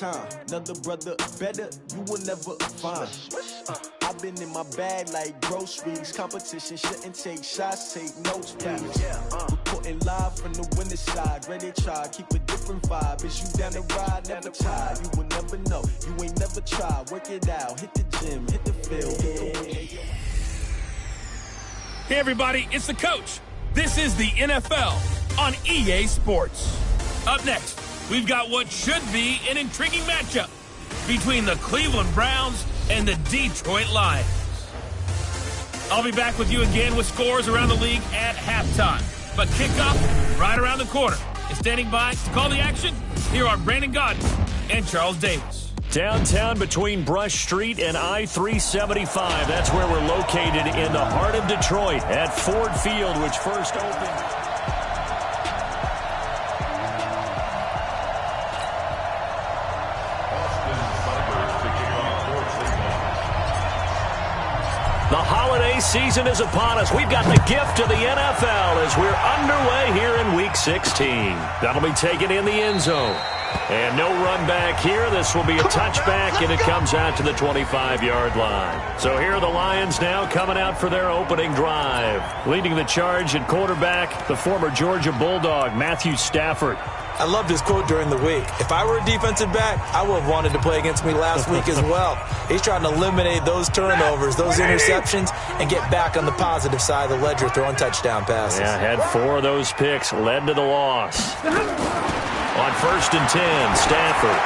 time. Another brother better, you will never find. I've been in my bag like groceries. Competition shouldn't take shots, take notes, please. Reporting live from the winning side. Ready to try, keep a different vibe. Is you down the ride, never tired. You will never know, you ain't never tried. Work it out, hit the gym, hit the field. Hey everybody, it's the coach. This is the NFL on EA Sports. Up next, we've got what should be an intriguing matchup between the Cleveland Browns and the Detroit Lions. I'll be back with you again with scores around the league at halftime. But kickoff right around the corner. And standing by to call the action, here are Brandon Gaudin and Charles Davis. Downtown between Brush Street and I-375. That's where we're located in the heart of Detroit at Ford Field, which first opened. The holiday season is upon us. We've got the gift of the NFL as we're underway here in Week 16. That'll be taken in the end zone. And no run back here. This will be a touchback, and it comes out to the 25-yard line. So here are the Lions now coming out for their opening drive. Leading the charge at quarterback, the former Georgia Bulldog, Matthew Stafford. I loved his quote during the week. If I were a defensive back, I would have wanted to play against me last week as well. He's trying to eliminate those turnovers, those interceptions, and get back on the positive side of the ledger throwing touchdown passes. Yeah, had 4 of those picks, led to the loss. On 1st and 10, Stafford.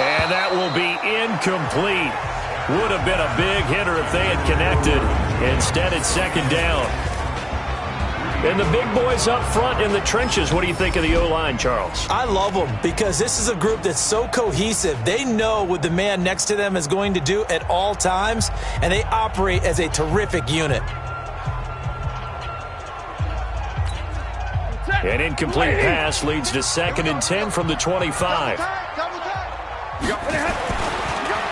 And that will be incomplete. Would have been a big hitter if they had connected. Instead, it's 2nd down. And the big boys up front in the trenches. What do you think of the O-line, Charles? I love them because this is a group that's so cohesive. They know what the man next to them is going to do at all times, and they operate as a terrific unit. An incomplete pass leads to 2nd and 10 from the 25.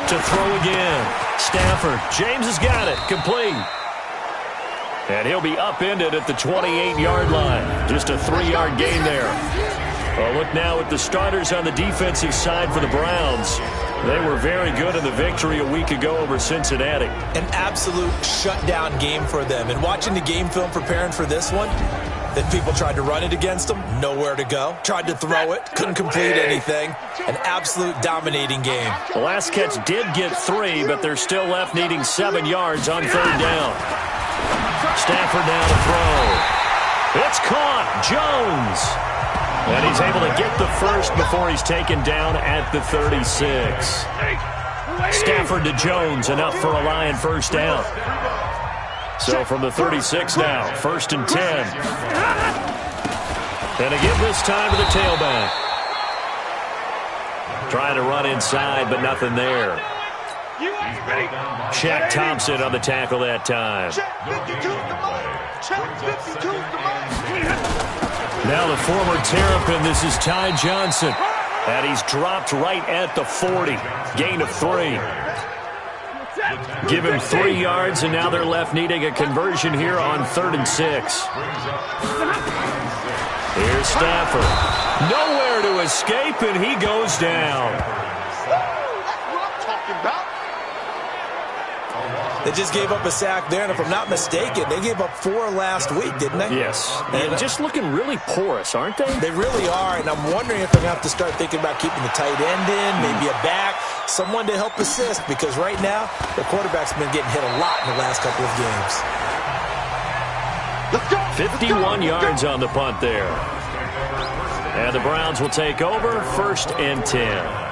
To throw again. Stafford. James has got it. Complete. And he'll be upended at the 28-yard line. Just a 3-yard gain there. Well, look now at the starters on the defensive side for the Browns. They were very good in the victory a week ago over Cincinnati. An absolute shutdown game for them. And watching the game film preparing for this one, then people tried to run it against them, nowhere to go. Tried to throw it, couldn't complete anything. An absolute dominating game. The last catch did get 3, but they're still left needing 7 yards on 3rd down. Stafford now to throw. It's caught. Jones. And he's able to get the first before he's taken down at the 36. Stafford to Jones, enough for a Lion 1st down. So from the 36 now, 1st and 10. And again this time to the tailback. Trying to run inside, but nothing there. Shaq Thompson on the tackle that time. Now the former Terrapin, this is Ty Johnson. And he's dropped right at the 40. Gain of 3. Give him 3 yards, and now they're left needing a conversion here on 3rd and 6. Here's Stafford. Nowhere to escape, and he goes down. They just gave up a sack there, and if I'm not mistaken, they gave up 4 last week, didn't they? Yes. And just looking really porous, aren't they? They really are, and I'm wondering if they're going to have to start thinking about keeping the tight end in, maybe a back, someone to help assist, because right now, the quarterback's been getting hit a lot in the last couple of games. Let's go! 51 yards on the punt there. And the Browns will take over, 1st and 10.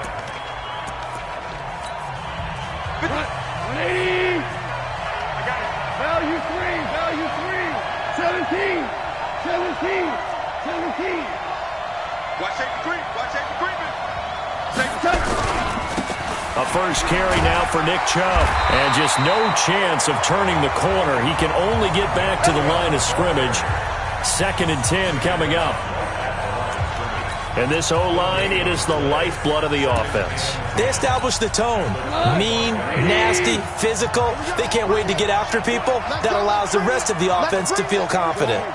A first carry now for Nick Chubb. And just no chance of turning the corner. He can only get back to the line of scrimmage. 2nd and 10 coming up. And this O-line, it is the lifeblood of the offense. They established the tone. Mean, nasty, physical. They can't wait to get after people. That allows the rest of the offense to feel confident.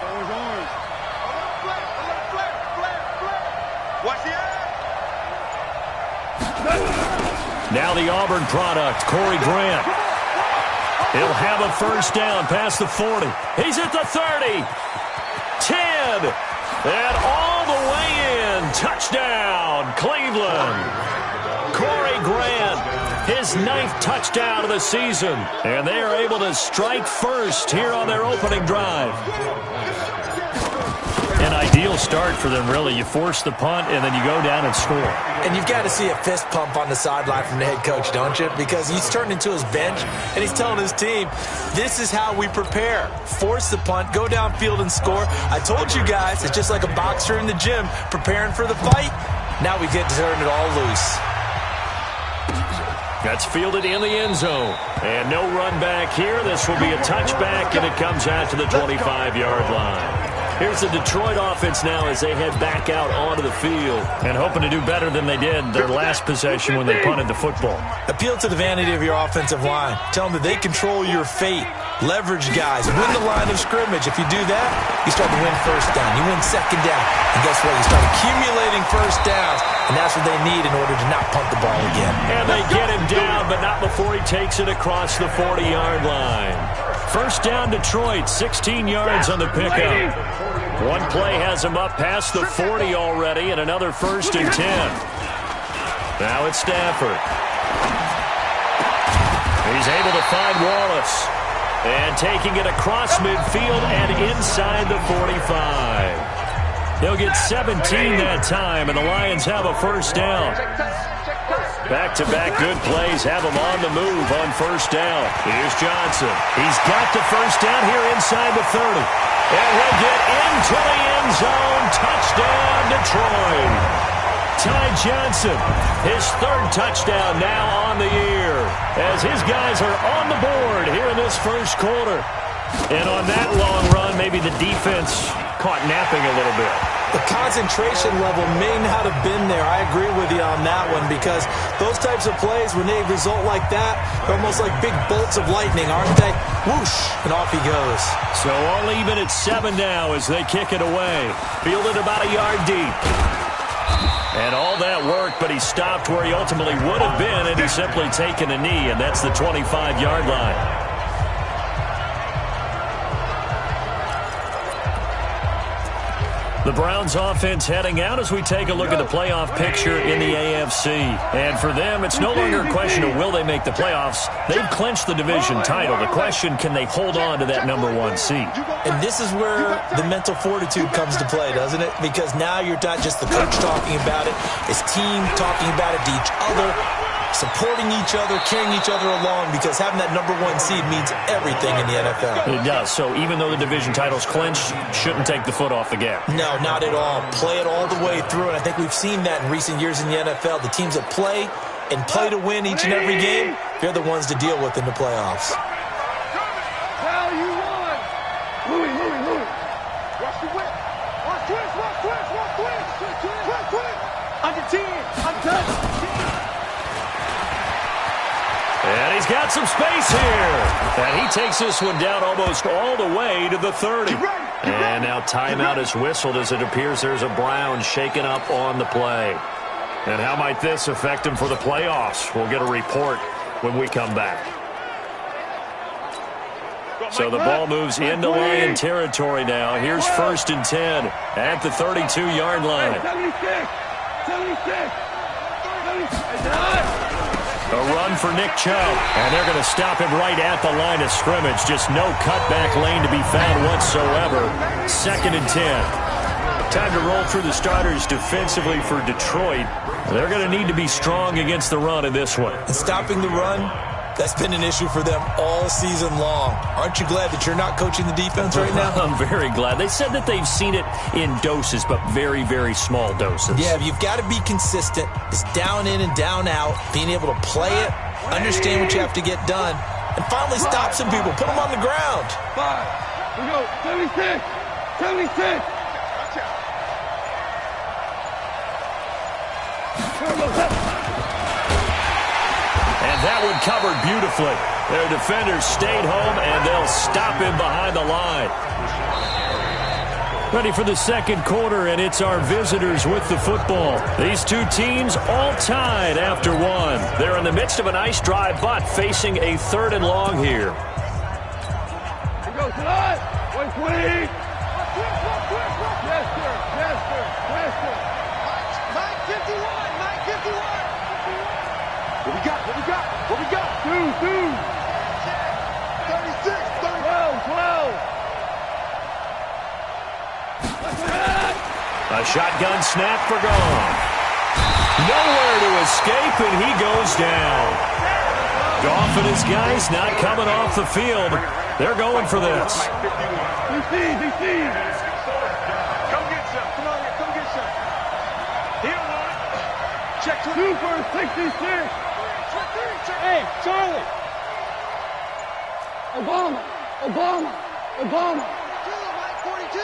Now the Auburn product, Corey Grant. He'll have a first down past the 40. He's at the 30. 10. And all the way in. Touchdown, Cleveland. Corey Grant, his 9th touchdown of the season. And they are able to strike first here on their opening drive. An ideal start for them, really. You force the punt, and then you go down and score. And you've got to see a fist pump on the sideline from the head coach, don't you? Because he's turned into his bench, and he's telling his team, this is how we prepare. Force the punt, go downfield and score. I told you guys, it's just like a boxer in the gym preparing for the fight. Now we get to turn it all loose. That's fielded in the end zone. And no run back here. This will be a touchback, and it comes out to the 25-yard line. Here's the Detroit offense now as they head back out onto the field and hoping to do better than they did their last possession when they punted the football. Appeal to the vanity of your offensive line. Tell them that they control your fate. Leverage guys. Win the line of scrimmage. If you do that, you start to win first down. You win second down. And guess what? You start accumulating first downs. And that's what they need in order to not punt the ball again. And they get him down, but not before he takes it across the 40-yard line. First down, Detroit, 16 yards on the pickup. One play has him up past the 40 already, and another 1st and 10. Now it's Stafford. He's able to find Wallace. And taking it across midfield and inside the 45. He'll get 17 that time, and the Lions have a first down. Back-to-back good plays have him on the move on first down. Here's Johnson. He's got the first down here inside the 30. And he'll get into the end zone. Touchdown, Detroit. Ty Johnson, his 3rd touchdown now on the year, as his guys are on the board here in this first quarter. And on that long run, maybe the defense caught napping a little bit. The concentration level may not have been there. I agree with you on that one, because those types of plays, when they result like that, they're almost like big bolts of lightning, aren't they? Whoosh, and off he goes. So all even at 7 now as they kick it away. Fielded about a yard deep. And all that work, but he stopped where he ultimately would have been, and he's simply taken a knee, and that's the 25-yard line. The Browns offense heading out as we take a look at the playoff picture in the AFC. And for them, it's no longer a question of will they make the playoffs. They've clinched the division title. The question, can they hold on to that #1 seed? And this is where the mental fortitude comes to play, doesn't it? Because now you're not just the coach talking about it. It's team talking about it to each other, supporting each other, carrying each other along, because having that #1 seed means everything in the NFL. It does. So even though the division title's clinched, shouldn't take the foot off the gas. No, not at all. Play it all the way through, and I think we've seen that in recent years in the NFL. The teams that play and play to win each and every game, they're the ones to deal with in the playoffs. Well, you won. Louis. Watch the whip. Watch twist. Under 10. Untouched. And he's got some space here. And he takes this one down almost all the way to the 30. And now timeout is whistled as it appears there's a Brown shaken up on the play. And how might this affect him for the playoffs? We'll get a report when we come back. So the ball moves into Lion territory now. Here's 1st and 10 at the 32-yard line. 76. A run for Nick Chubb, and they're going to stop him right at the line of scrimmage. Just no cutback lane to be found whatsoever. 2nd and 10. Time to roll through the starters defensively for Detroit. They're going to need to be strong against the run in this one. And stopping the run, that's been an issue for them all season long. Aren't you glad that you're not coaching the defense right now? I'm very glad. They said that they've seen it in doses, but very, very small doses. Yeah, you've got to be consistent. It's down in and down out, being able to play it, understand what you have to get done, and finally stop some people, put them on the ground. 5. We go. 76. And that one covered beautifully. Their defenders stayed home, and they'll stop him behind the line. Ready for the second quarter, and it's our visitors with the football. These two teams all tied after one. They're in the midst of a nice drive, but facing a 3rd and long here. Here goes tonight. 120. Yes, sir. Yes, sir. Yes, sir. 951. 951. What we got? What we got? What we got? 2. 36. 12. A shotgun snap for gone. Nowhere to escape, and he goes down. Goff and his guys not coming off the field. They're going for this. DC. Come get some. Come on, come get some. Here one. Check 2 for 66. Hey, Charlie. Obama. 42.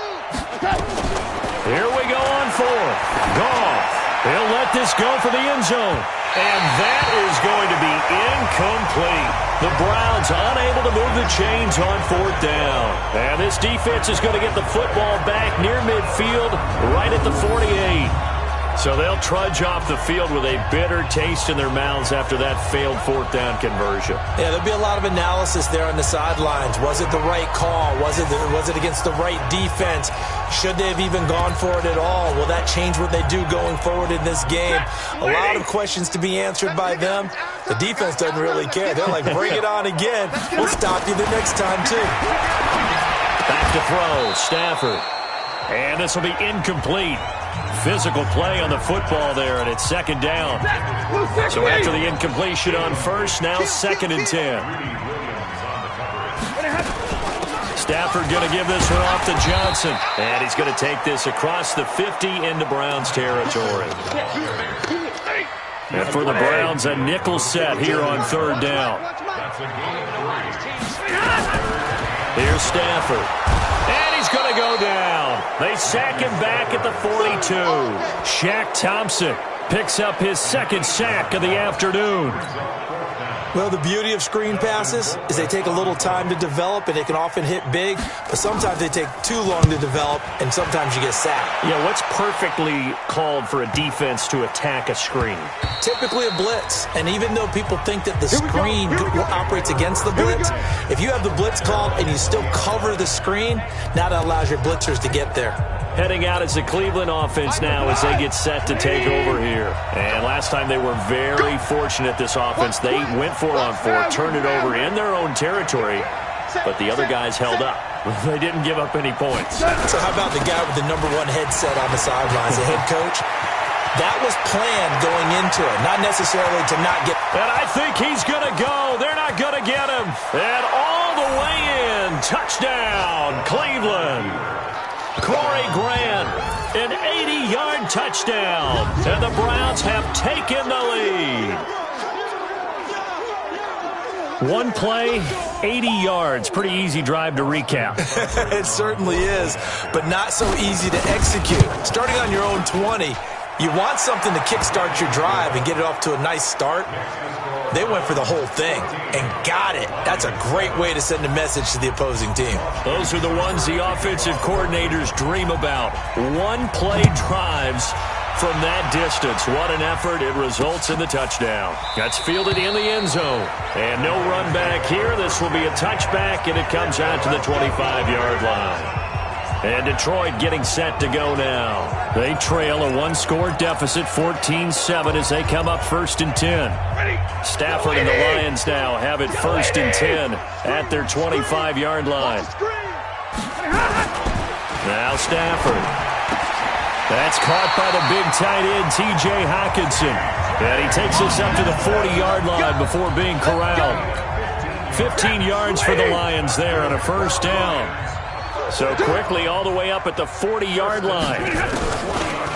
Here we go on 4th. Goff. He'll let this go for the end zone. And that is going to be incomplete. The Browns unable to move the chains on 4th down. And this defense is going to get the football back near midfield, right at the 48. So they'll trudge off the field with a bitter taste in their mouths after that failed 4th down conversion. Yeah, there'll be a lot of analysis there on the sidelines. Was it the right call? Was it against the right defense? Should they have even gone for it at all? Will that change what they do going forward in this game? A lot of questions to be answered by them. The defense doesn't really care. They're like, bring it on again. We'll stop you the next time, too. Back to throw, Stafford. And this will be incomplete. Physical play on the football there, and it's 2nd down. So after the incompletion on 1st, now 2nd and 10. Stafford going to give this one off to Johnson. And he's going to take this across the 50 into Browns territory. And for the Browns, a nickel set here on 3rd down. Here's Stafford. And he's going to go down. They sack him back at the 42. Shaq Thompson picks up his 2nd sack of the afternoon. Well, the beauty of screen passes is they take a little time to develop, and they can often hit big, but sometimes they take too long to develop, and sometimes you get sacked. Yeah, what's perfectly called for a defense to attack a screen? Typically a blitz, and even though people think that the screen operates against the blitz, if you have the blitz called and you still cover the screen, now that allows your blitzers to get there. Heading out is the Cleveland offense now as they get set to take over here. And last time they were very fortunate, this offense. They went for it on 4, turned it over in their own territory, but the other guys held up. They didn't give up any points. So how about the guy with the #1 headset on the sidelines, the head coach? That was planned going into it, not necessarily to not get... And I think he's going to go. They're not going to get him. And all the way in. Touchdown, Cleveland. Corey Grant, an 80-yard touchdown. And the Browns have taken the lead. One play, 80 yards. Pretty easy drive to recap. It certainly is, but not so easy to execute. Starting on your own 20, you want something to kickstart your drive and get it off to a nice start. They went for the whole thing and got it. That's a great way to send a message to the opposing team. Those are the ones the offensive coordinators dream about. One-play drives from that distance. What an effort. It results in the touchdown. That's fielded in the end zone. And no run back here. This will be a touchback, and it comes out to the 25-yard line. And Detroit getting set to go now. They trail a one-score deficit, 14-7, as they come up 1st and 10. Stafford and the Lions now have it 1st and 10 at their 25-yard line. Now Stafford. That's caught by the big tight end, T.J. Hockenson. And he takes us up to the 40-yard line before being corralled. 15 yards for the Lions there on a 1st down. So quickly all the way up at the 40-yard line.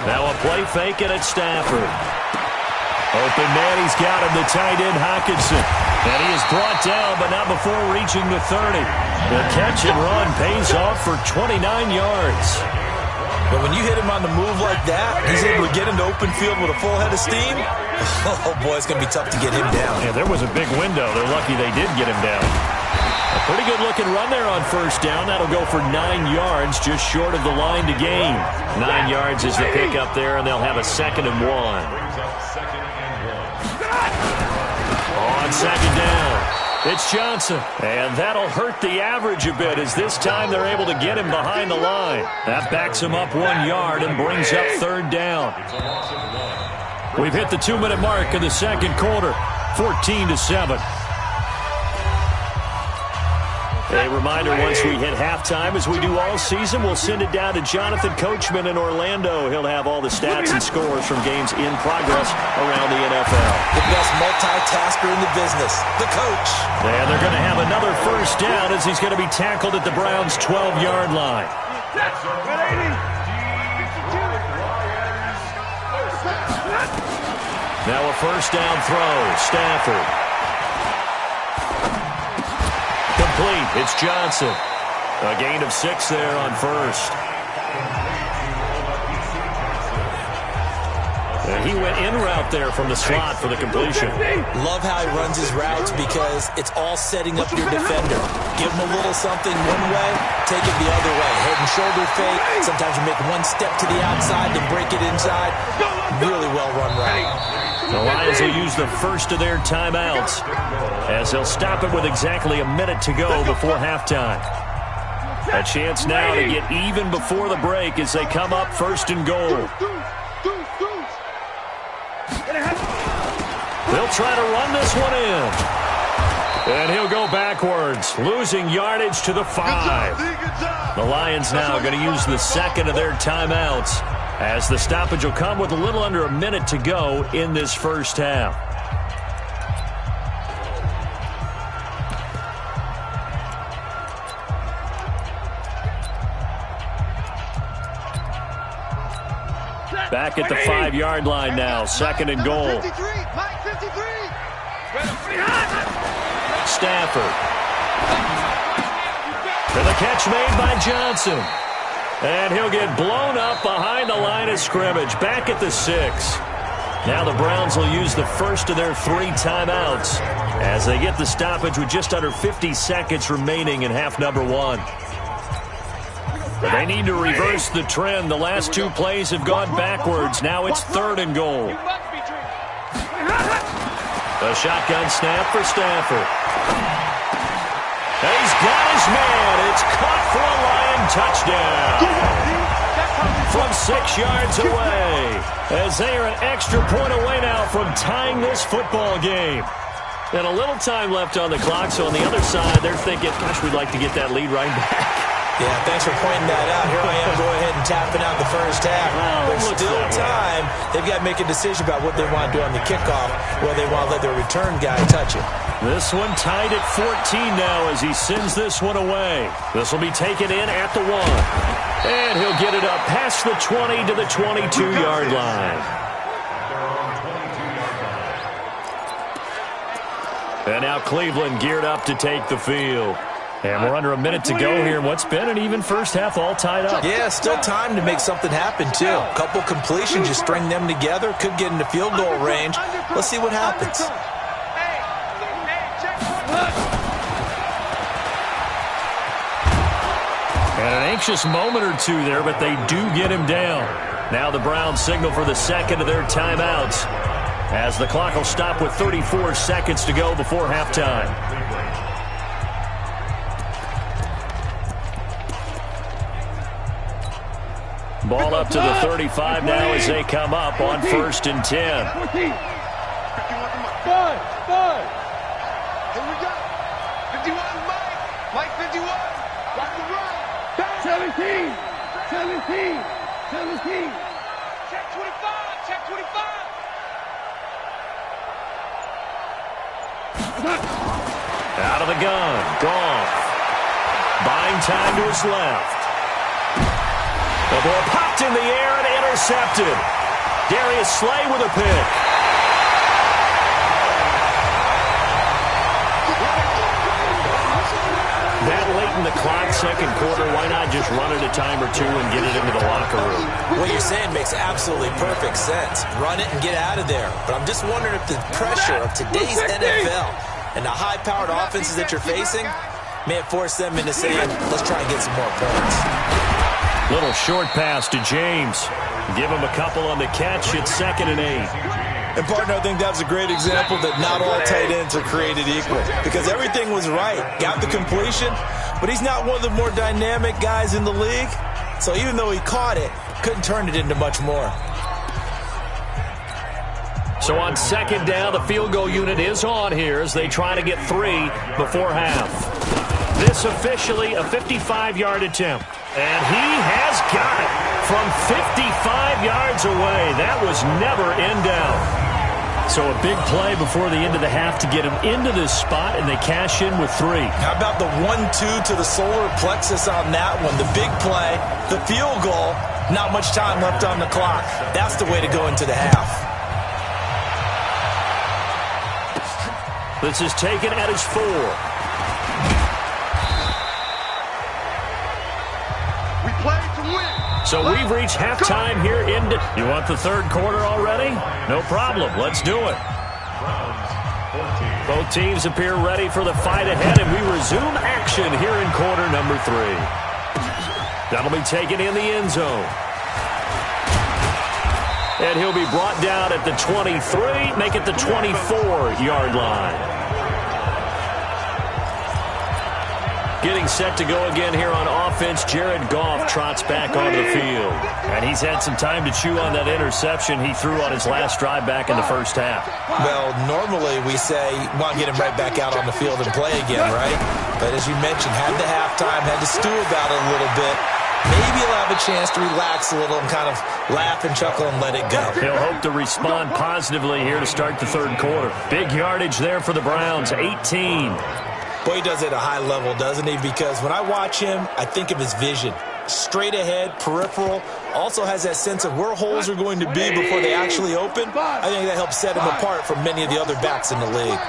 Now a play fake, and it's Stafford. Open man, he's got him, the tight end Hockenson. And he is brought down, but not before reaching the 30. The catch and run pays off for 29 yards. But when you hit him on the move like that, he's able to get into open field with a full head of steam. Oh, boy, it's going to be tough to get him down. Yeah, there was a big window. They're lucky they did get him down. A pretty good-looking run there on first down. That'll go for 9 yards, just short of the line to gain. 9 yards is the pickup there, and they'll have a 2nd and 1. On 2nd down, it's Johnson. And that'll hurt the average a bit, as this time they're able to get him behind the line. That backs him up 1 yard and brings up 3rd down. We've hit the 2-minute mark in the second quarter, 14-7. A reminder, once we hit halftime, as we do all season, we'll send it down to Jonathan Coachman in Orlando. He'll have all the stats and scores from games in progress around the NFL. The best multitasker in the business, the coach. And they're going to have another first down as he's going to be tackled at the Browns' 12-yard line. Now a first down throw, Stafford. Complete. It's Johnson. A gain of 6 there on first. And he went in route there from the slot for the completion. Love how he runs his routes because it's all setting up your defender. Give him a little something one way, take it the other way. Head and shoulder fake. Sometimes you make one step to the outside, then break it inside. Really well-run route. The Lions will use the first of their timeouts as they'll stop it with exactly a minute to go before halftime. A chance now to get even before the break as they come up 1st and goal. They'll try to run this one in. And he'll go backwards, losing yardage to the 5. The Lions now going to use the 2nd of their timeouts, as the stoppage will come with a little under a minute to go in this first half. Back at the 5-yard line now, 2nd and goal. Stafford. And the catch made by Johnson. And he'll get blown up behind the line of scrimmage, back at the 6. Now the Browns will use the first of their 3 timeouts as they get the stoppage with just under 50 seconds remaining in half number 1. But they need to reverse the trend. The last 2 plays have gone backwards. Now it's 3rd and goal. A shotgun snap for Stafford. He's got his man. It's caught for a Lion touchdown. From 6 yards away, as they are an extra point away now from tying this football game. And a little time left on the clock, so on the other side, they're thinking, gosh, we'd like to get that lead right back. Yeah, thanks for pointing that out. Here I am going ahead and tapping out the first half. There's still time. They've got to make a decision about what they want to do on the kickoff, whether they want to let their return guy touch it. This one tied at 14 now as he sends this one away. This will be taken in at the 1. And he'll get it up past the 20 to the 22-yard line. And now Cleveland geared up to take the field. And we're under a minute to go here in what's been an even first half, all tied up. Yeah, still time to make something happen, too. A couple completions, you string them together, could get into field goal range. Let's see what happens. And an anxious moment or two there, but they do get him down. Now the Browns signal for the 2nd of their timeouts, as the clock will stop with 34 seconds to go before halftime. Ball up to the 35 now as they come up on 1st and 10. 5. Here we go. 51, Mike 51. Right to right. 17. Check 25. Out of the gun. Goff. Buying time to his left. The ball popped in the air and intercepted. Darius Slay with a pick. That late in the clock, second quarter, why not just run it a time or two and get it into the locker room? What you're saying makes absolutely perfect sense. Run it and get out of there. But I'm just wondering if the pressure of today's NFL and the high-powered offenses that you're facing, May have forced them into saying, let's try and get some more points. Little short pass to James. Give him a couple on the catch. It's 2nd and 8. And, partner, I think that's a great example that not all tight ends are created equal because everything was right. Got the completion, but he's not one of the more dynamic guys in the league. So even though he caught it, couldn't turn it into much more. So on 2nd down, the field goal unit is on here as they try to get 3 before half. This officially a 55-yard attempt. And he has got it from 55 yards away. That was never in doubt. So a big play before the end of the half to get him into this spot, and they cash in with 3. How about the 1-2 to the solar plexus on that one? The big play, the field goal, not much time left on the clock. That's the way to go into the half. This is taken at his 4. So we've reached halftime here in... You want the 3rd quarter already? No problem. Let's do it. Both teams appear ready for the fight ahead, and we resume action here in quarter number 3. That'll be taken in the end zone. And he'll be brought down at the 23, make it the 24-yard line. Getting set to go again here on offense, Jared Goff trots back onto the field. And he's had some time to chew on that interception he threw on his last drive back in the first half. Well, normally we say, want to get him right back out on the field and play again, right? But as you mentioned, had the halftime, had to stew about it a little bit. Maybe he'll have a chance to relax a little and kind of laugh and chuckle and let it go. He'll hope to respond positively here to start the 3rd quarter. Big yardage there for the Browns, 18. Boy, he does it at a high level, doesn't he? Because when I watch him, I think of his vision. Straight ahead, peripheral, also has that sense of where holes are going to be before they actually open. I think that helps set him apart from many of the other backs in the league.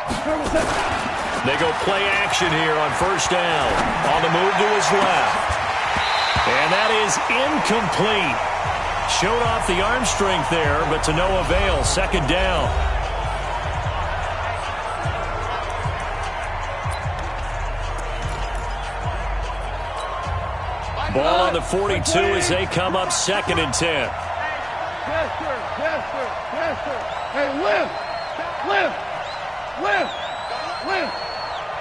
They go play action here on 1st down. On the move to his left. And that is incomplete. Showed off the arm strength there, but to no avail. 2nd down. Ball on the 42 as they come up 2nd and 10. Yes, sir. Yes, sir. Yes, sir. Hey, lift. Lift. Lift. Lift.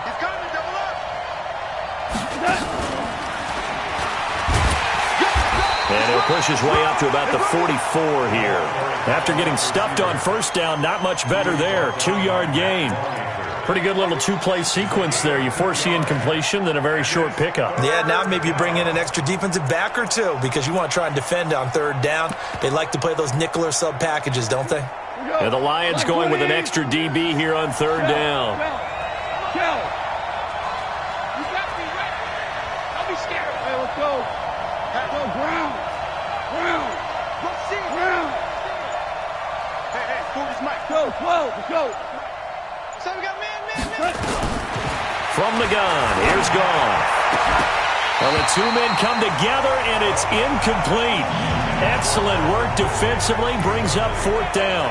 He's coming. Double up. And he'll push his way up to about the 44 here. After getting stuffed on 1st down, not much better there. 2-yard gain. Pretty good little 2-play sequence there. You force the incompletion, then a very short pickup. Yeah, now maybe you bring in an extra defensive back or two because you want to try and defend on 3rd down. They like to play those nickel or sub packages, don't they? And the Lions going with an extra DB here on 3rd down. You got me ready. Don't be scared. Hey, let's go. Let's go, Brown. Brown. Let's see. Brown. Hey, move this mic. Go, 12. Let's go. So we got man. From the gun, here's Goff. Well, the 2 men come together, and it's incomplete. Excellent work defensively, brings up 4th down.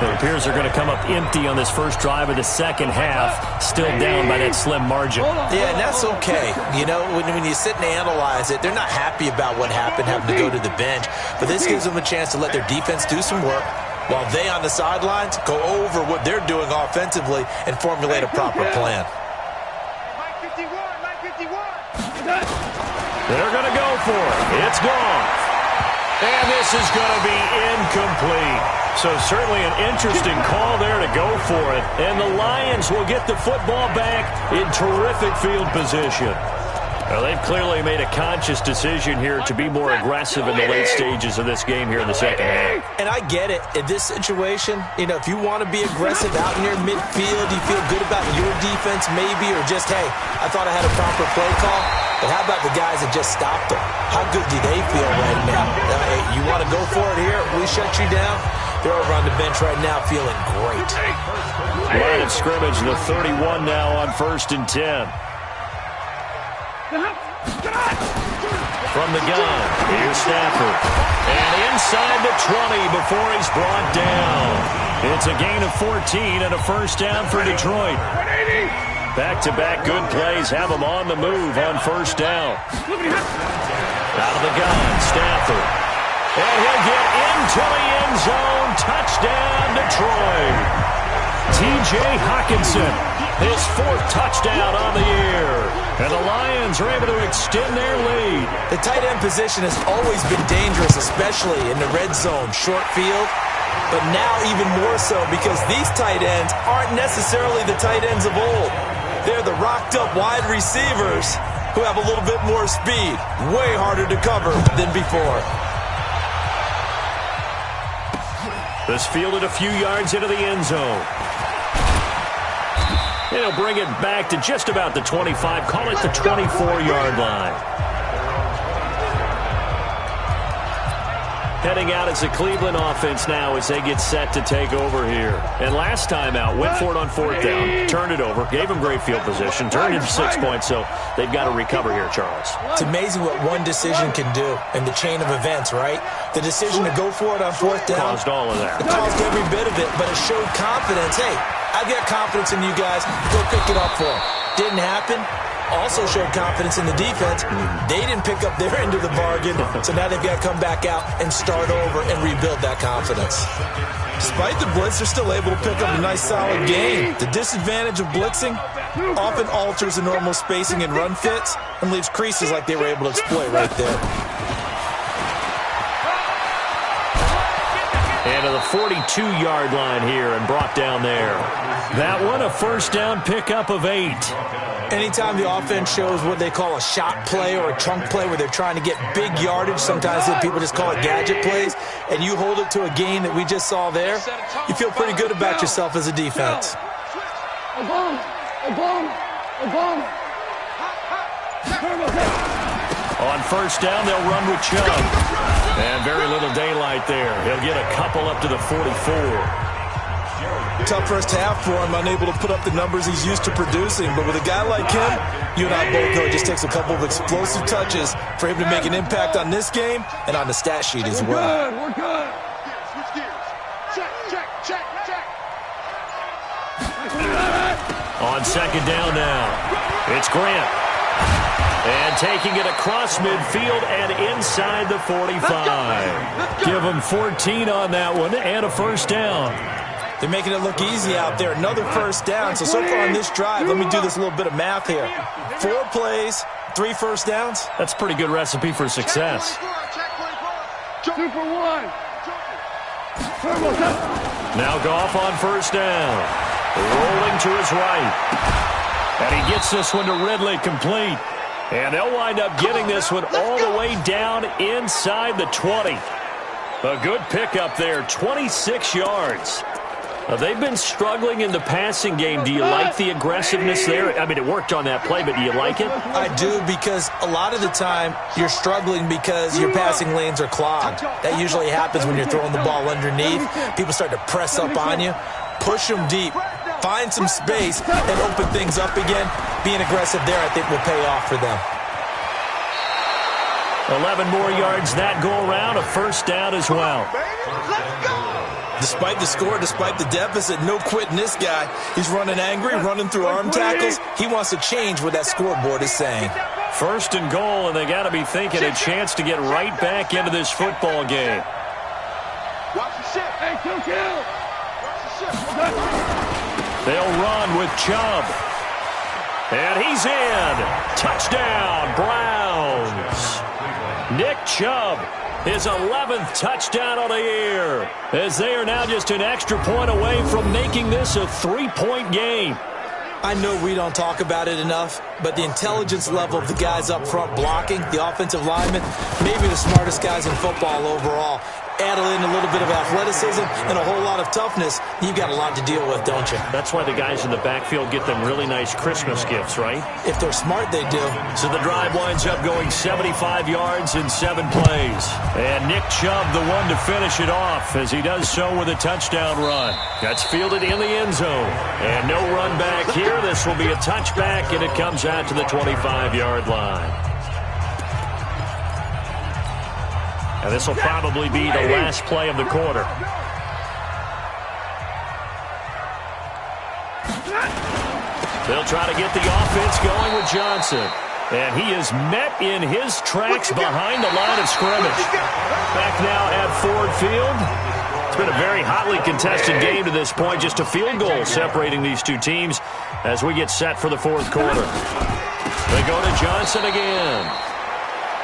It appears they're going to come up empty on this first drive of the second half, still down by that slim margin. Yeah, and that's okay. You know, when you sit and analyze it, they're not happy about what happened, having to go to the bench. But this gives them a chance to let their defense do some work, while they on the sidelines go over what they're doing offensively and formulate a proper plan. They're going to go for it. It's gone. And this is going to be incomplete. So certainly an interesting call there to go for it. And the Lions will get the football back in terrific field position. Well, they've clearly made a conscious decision here to be more aggressive in the late stages of this game here in the second half. And I get it. In this situation, you know, if you want to be aggressive out in your midfield, you feel good about your defense maybe, or just, hey, I thought I had a proper play call. But how about the guys that just stopped them? How good do they feel right now? Hey, you want to go for it here? We shut you down. They're over on the bench right now feeling great. Line of scrimmage, the 31 now on 1st and 10. From the gun, here's Stafford. And inside the 20 before he's brought down. It's a gain of 14 and a 1st down for Detroit. Back-to-back good plays have him on the move on first down. Out of the gun, Stafford. And he'll get into the end zone. Touchdown, Detroit. T.J. Hockenson, his 4th touchdown on the year. And the Lions are able to extend their lead. The tight end position has always been dangerous, especially in the red zone, short field. But now even more so because these tight ends aren't necessarily the tight ends of old. They're the rocked-up wide receivers who have a little bit more speed. Way harder to cover than before. This fielded a few yards into the end zone. And he'll bring it back to just about the 25. Call it the 24-yard line. Heading out as the Cleveland offense now as they get set to take over here. And last time out, went for it on 4th down, turned it over, gave them great field position, turned it to 6 points, so they've got to recover here, Charles. It's amazing what one decision can do in the chain of events, right? The decision to go for it on 4th down. Caused all of that. It caused every bit of it, but it showed confidence. Hey, I've got confidence in you guys. Go pick it up for them. Didn't happen. Also showed confidence in the defense. They didn't pick up their end of the bargain, so now they've got to come back out and start over and rebuild that confidence. Despite the blitz, they're still able to pick up a nice, solid gain. The disadvantage of blitzing often alters the normal spacing and run fits and leaves creases like they were able to exploit right there. And to the 42-yard line here and brought down there. That one, a first down pickup of 8. Anytime the offense shows what they call a shot play or a chunk play where they're trying to get big yardage, sometimes people just call it gadget plays, and you hold it to a gain that we just saw there, you feel pretty good about yourself as a defense. On first down, they'll run with Chubb. And very little daylight there. He'll get a couple up to the 44. Tough first half for him, unable to put up the numbers he's used to producing. But with a guy like him, you and I both know it just takes a couple of explosive touches for him to make an impact on this game and on the stat sheet as well. We're good. Switch gears. Check. On second down now, it's Grant. And taking it across midfield and inside the 45. Give him 14 on that one and a first down. They're making it look easy out there. Another first down. So far on this drive, let me do this little bit of math here. 4 plays, 3 first downs. That's a pretty good recipe for success. Super one. Now Goff on first down. Rolling to his right. And he gets this one to Ridley complete. And they'll wind up getting this one all the way down inside the 20. A good pickup there, 26 yards. They've been struggling in the passing game. Do you like the aggressiveness there? I mean, it worked on that play, but do you like it? I do, because a lot of the time you're struggling because your passing lanes are clogged. That usually happens when you're throwing the ball underneath. People start to press up on you. Push them deep. Find some space and open things up again. Being aggressive there, I think, will pay off for them. 11 more yards that go around. A first down as well. Let's go. Despite the score, despite the deficit, no quitting this guy. He's running angry, running through arm tackles. He wants to change what that scoreboard is saying. First and goal, and they got to be thinking a chance to get right back into this football game. Watch the ship. Hey, kill. Watch the ship. They'll run with Chubb. And he's in. Touchdown, Browns. Nick Chubb, his 11th touchdown of the year, as they are now just an extra point away from making this a 3-point game. I know we don't talk about it enough, but the intelligence level of the guys up front blocking, the offensive linemen, maybe the smartest guys in football overall. Add in a little bit of athleticism and a whole lot of toughness, you've got a lot to deal with, don't you? That's why the guys in the backfield get them really nice Christmas gifts, right? If they're smart, they do. So the drive winds up going 75 yards in 7 plays. And Nick Chubb, the one to finish it off, as he does so with a touchdown run. That's fielded in the end zone. And no run back here. This will be a touchback, and it comes out to the 25-yard line. And this will probably be the last play of the quarter. They'll try to get the offense going with Johnson. And he is met in his tracks behind the line of scrimmage. Back now at Ford Field. It's been a very hotly contested game to this point. Just a field goal separating these two teams as we get set for the fourth quarter. They go to Johnson again.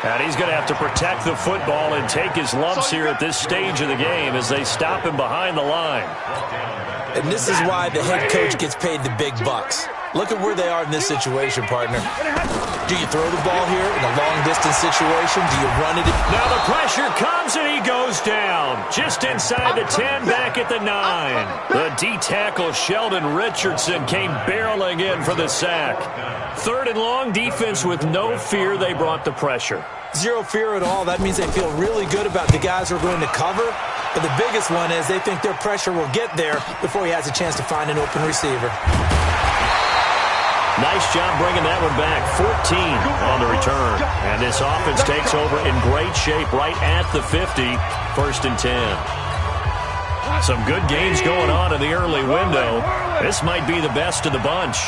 And he's going to have to protect the football and take his lumps here at this stage of the game as they stop him behind the line. And this is why the head coach gets paid the big bucks. Look at where they are in this situation, partner. Do you throw the ball here in a long-distance situation? Do you run it? Now the pressure comes, and he goes down. Just inside the 10, back at the 9. The D-tackle, Sheldon Richardson, came barreling in for the sack. Third and long, defense with no fear. They brought the pressure. Zero fear at all. That means they feel really good about the guys who are going to cover. But the biggest one is they think their pressure will get there before he has a chance to find an open receiver. Nice job bringing that one back. 14 on the return. And this offense takes over in great shape right at the 50. First and 10. Some good games going on in the early window. This might be the best of the bunch.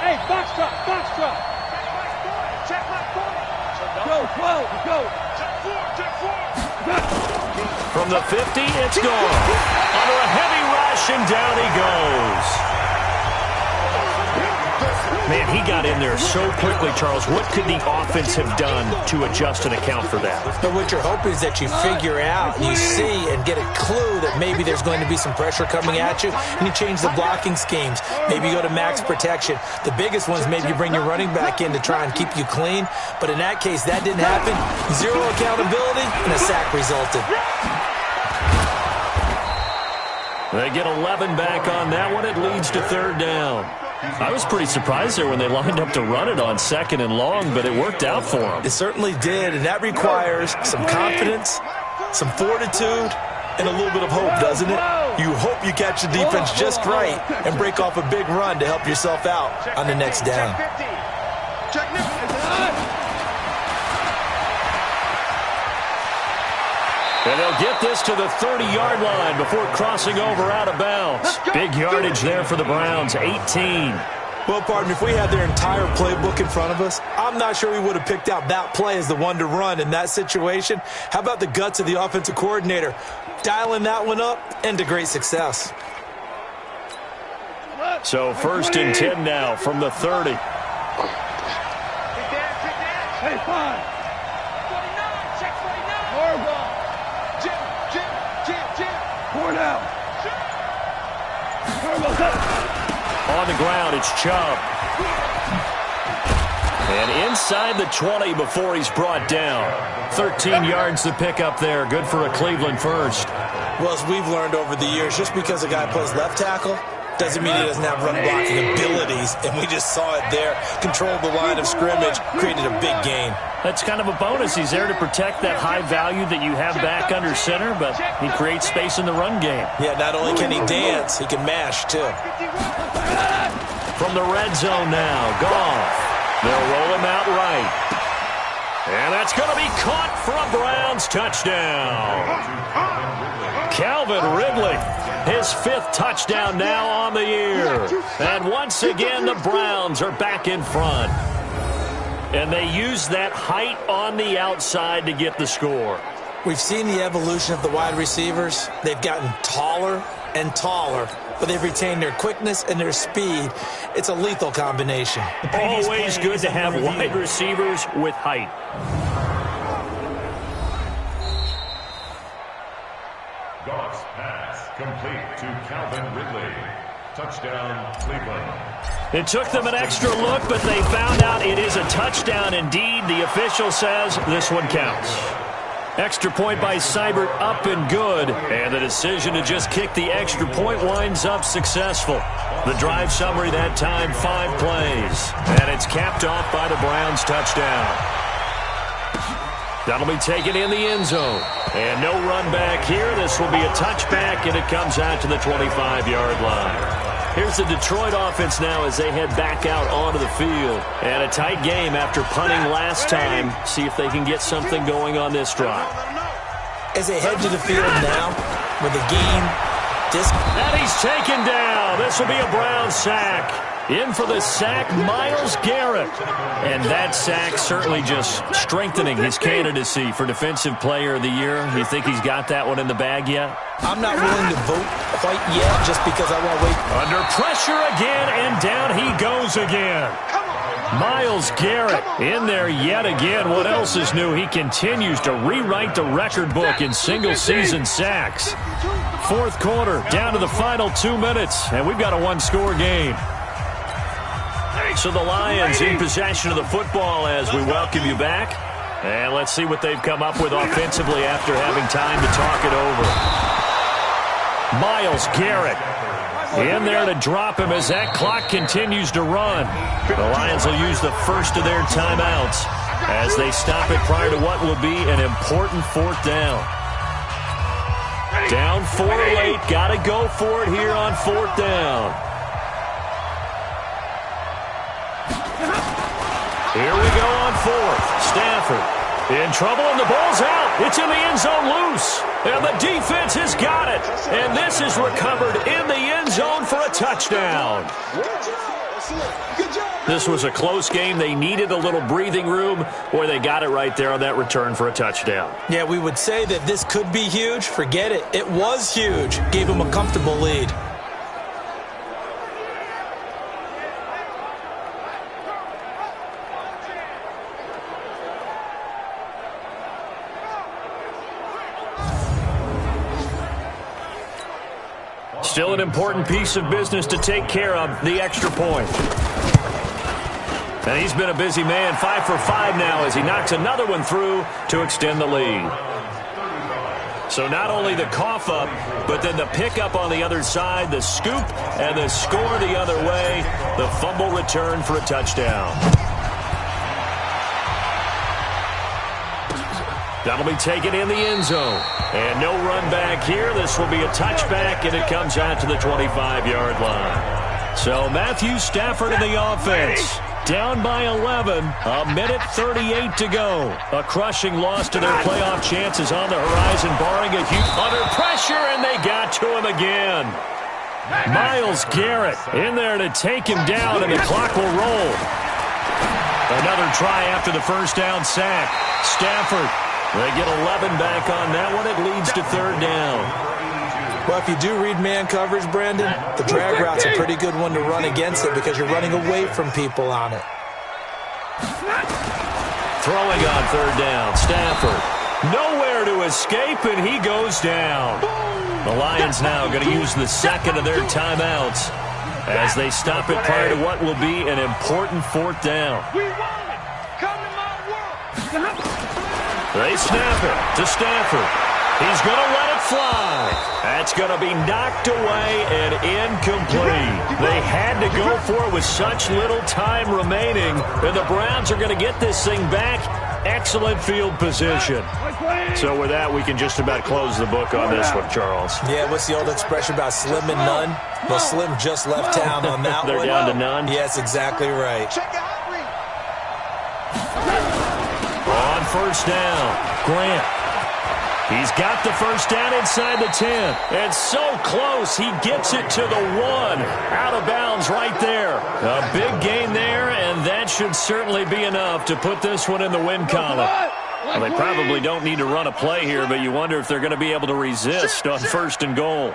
Hey, box drop, box drop. Check left corner. Go, go. From the 50, it's gone. Under a heavy rush, and down he goes. Man, he got in there so quickly, Charles. What could the offense have done to adjust and account for that? But what you're hoping is that you figure out, you see, and get a clue that maybe there's going to be some pressure coming at you, and you change the blocking schemes. Maybe you go to max protection. The biggest ones, maybe you bring your running back in to try and keep you clean. But in that case, that didn't happen. Zero accountability, and a sack resulted. They get 11 back on that one. It leads to third down. I was pretty surprised there when they lined up to run it on second and long, but it worked out for them. It certainly did, and that requires some confidence, some fortitude, and a little bit of hope, doesn't it? You hope you catch the defense just right and break off a big run to help yourself out on the next down. And they'll get this to the 30-yard line before crossing over out of bounds. Big yardage there for the Browns, 18. Well, partner, if we had their entire playbook in front of us, I'm not sure we would have picked out that play as the one to run in that situation. How about the guts of the offensive coordinator? Dialing that one up and to great success. So first and 10 now from the 30. Hey, fine. 49, check 49. More ball. Jim. Four down. On the ground, it's Chubb. And inside the 20 before he's brought down. 13 yards to pick up there. Good for a Cleveland first. Well, as we've learned over the years, just because a guy plays left tackle doesn't mean he doesn't have run blocking abilities. And we just saw it there. Controlled the line of scrimmage, created a big gain. That's kind of a bonus. He's there to protect that high value that you have back under center, but he creates space in the run game. Yeah, not only can he dance, he can mash, too. From the red zone now, Goff. They'll roll him out right. And that's going to be caught for a Browns touchdown. Calvin Ridley, his 5th touchdown now on the year. And once again, the Browns are back in front. And they use that height on the outside to get the score. We've seen the evolution of the wide receivers. They've gotten taller and taller, but they've retained their quickness and their speed. It's a lethal combination. Always good to have wide receivers with height. Goff's pass complete to Calvin Ridley. Touchdown, Cleveland. It took them an extra look, but they found out it is a touchdown indeed. The official says this one counts. Extra point by Seibert, up and good. And the decision to just kick the extra point winds up successful. The drive summary that time, 5 plays. And it's capped off by the Browns touchdown. That'll be taken in the end zone. And no run back here. This will be a touchback, and it comes out to the 25-yard line. Here's the Detroit offense now as they head back out onto the field. And a tight game after punting last time. See if they can get something going on this drive. As they head to the field now with a game And he's taken down. This will be a Brown sack. In for the sack, Myles Garrett. And that sack certainly just strengthening his candidacy for Defensive Player of the Year. You think he's got that one in the bag yet? I'm not willing to vote quite yet just because I want to wait. Under pressure again, and down he goes again. Myles Garrett in there yet again. What else is new? He continues to rewrite the record book in single-season sacks. Fourth quarter, down to the final 2 minutes, and we've got a one-score game. So the Lions in possession of the football as we welcome you back. And let's see what they've come up with offensively after having time to talk it over. Myles Garrett in there to drop him as that clock continues to run. The Lions will use the first of their timeouts as they stop it prior to what will be an important fourth down. Down 4 late. Got to go for it here on fourth down. Here we go on fourth. Stafford in trouble, and the ball's out. It's in the end zone loose. And the defense has got it. And this is recovered in the end zone for a touchdown. This was a close game. They needed a little breathing room. Boy, they got it right there on that return for a touchdown. Yeah, we would say that this could be huge. Forget it. It was huge. Gave them a comfortable lead. Still an important piece of business to take care of, the extra point. And he's been a busy man, 5 for 5 now as he knocks another one through to extend the lead. So not only the cough up, but then the pickup on the other side, the scoop, and the score the other way, the fumble return for a touchdown. That'll be taken in the end zone. And no run back here. This will be a touchback, and it comes out to the 25-yard line. So Matthew Stafford in the offense. Down by 11. A minute 38 to go. A crushing loss to their playoff chances on the horizon, barring a huge under pressure, and they got to him again. Myles Garrett in there to take him down, and the clock will roll. Another try after the first down sack. Stafford. They get 11 back on that one. It leads to third down. Well, if you do read man coverage, Brandon, the drag route's a pretty good one to run against it because you're running away from people on it. Throwing on third down. Stafford. Nowhere to escape, and he goes down. The Lions now going to use the second of their timeouts as they stop it prior to what will be an important fourth down. They snap it to Stafford. He's going to let it fly. That's going to be knocked away and incomplete. They had to go for it with such little time remaining, and the Browns are going to get this thing back. Excellent field position. So with that, we can just about close the book on this one, Charles. Yeah, what's the old expression about slim and none? Well, Slim just left town on that one. They're down to none? Yes, exactly right. On first down, Grant. He's got the first down inside the 10. And so close, he gets it to the 1. Out of bounds right there. A big gain there, and that should certainly be enough to put this one in the win column. Well, they probably don't need to run a play here, but you wonder if they're going to be able to resist on first and goal.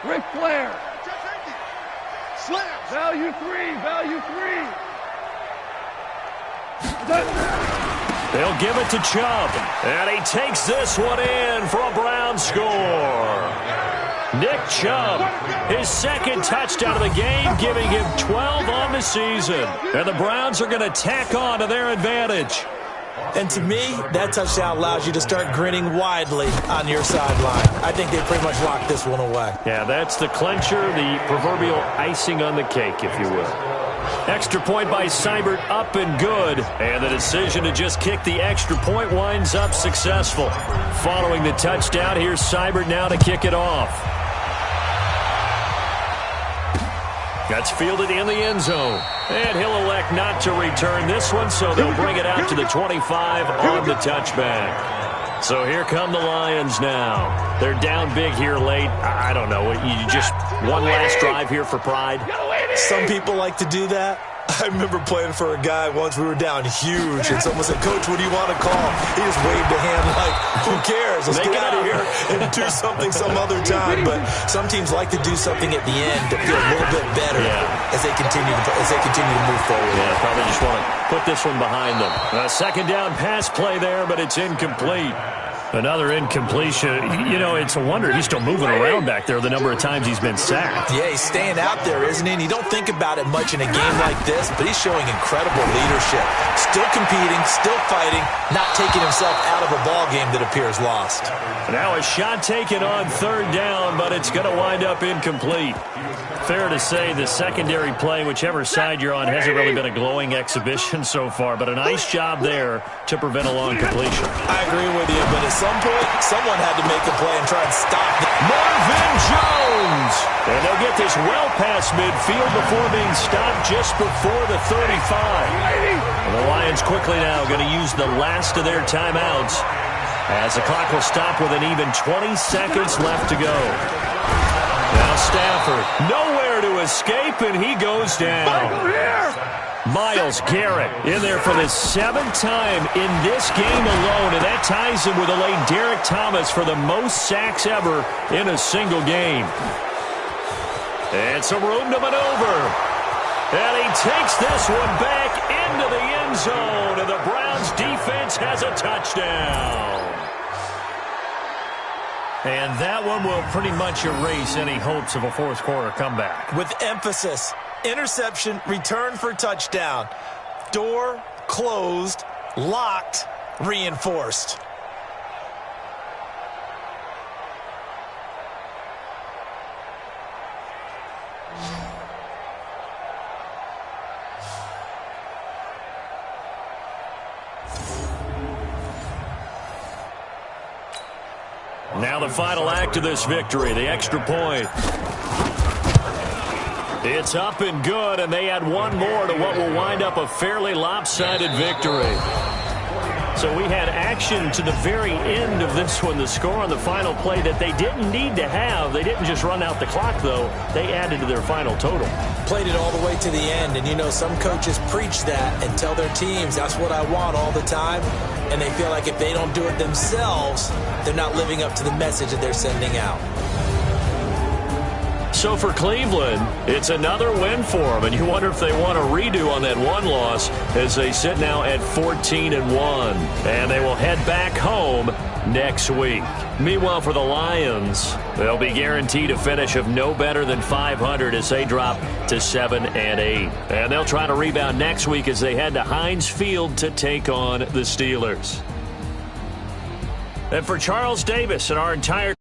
Ric Flair. Value 3. Value 3. They'll give it to Chubb, and he takes this one in for a Brown score. Nick Chubb, his second touchdown of the game, giving him 12 on the season. And the Browns are going to tack on to their advantage. And to me, that touchdown allows you to start grinning widely on your sideline. I think they pretty much locked this one away. Yeah, that's the clincher, the proverbial icing on the cake, if you will. Extra point by Seibert, up and good. And the decision to just kick the extra point winds up successful. Following the touchdown, here's Seibert now to kick it off. That's fielded in the end zone. And he'll elect not to return this one, so they'll bring it out to the 25 on the touchback. So here come the Lions now. They're down big here late. I don't know. You just one last drive here for pride? Some people like to do that. I remember playing for a guy once. We were down huge, and someone said, "Coach, what do you want to call?" He just waved a hand like, "Who cares? Let's get out of here and do something some other time." But some teams like to do something at the end to feel a little bit better as they continue to move forward. Yeah, probably just want to put this one behind them. A second down pass play there, but it's incomplete. Another incompletion. You know, it's a wonder he's still moving around back there the number of times he's been sacked. Yeah, he's staying out there, isn't he? And you don't think about it much in a game like this, but he's showing incredible leadership. Still competing, still fighting, not taking himself out of a ball game that appears lost. Now a shot taken on third down, but it's going to wind up incomplete. Fair to say the secondary play, whichever side you're on, hasn't really been a glowing exhibition so far, but a nice job there to prevent a long completion. I agree with you, but at some point, someone had to make a play and try and stop it. Marvin Jones! And they'll get this well past midfield before being stopped just before the 35. And the Lions quickly now going to use the last of their timeouts as the clock will stop with an even 20 seconds left to go. Now Stafford, nowhere to escape, and he goes down. Myles Garrett in there for the 7th time in this game alone, and that ties him with the late Derek Thomas for the most sacks ever in a single game. And some room to maneuver. And he takes this one back into the end zone, and the Browns defense has a touchdown. And that one will pretty much erase any hopes of a fourth quarter comeback. With emphasis, interception, return for touchdown. Door closed, locked, reinforced. Now the final act of this victory, the extra point. It's up and good, and they add one more to what will wind up a fairly lopsided victory. So we had action to the very end of this one, the score on the final play that they didn't need to have. They didn't just run out the clock, though. They added to their final total. Played it all the way to the end, and you know some coaches preach that and tell their teams, that's what I want all the time, and they feel like if they don't do it themselves, they're not living up to the message that they're sending out. So for Cleveland, it's another win for them, and you wonder if they want a redo on that one loss as they sit now at 14-1, and they will head back home next week. Meanwhile, for the Lions, they'll be guaranteed a finish of no better than 500 as they drop to 7-8, and they'll try to rebound next week as they head to Heinz Field to take on the Steelers. And for Charles Davis and our entire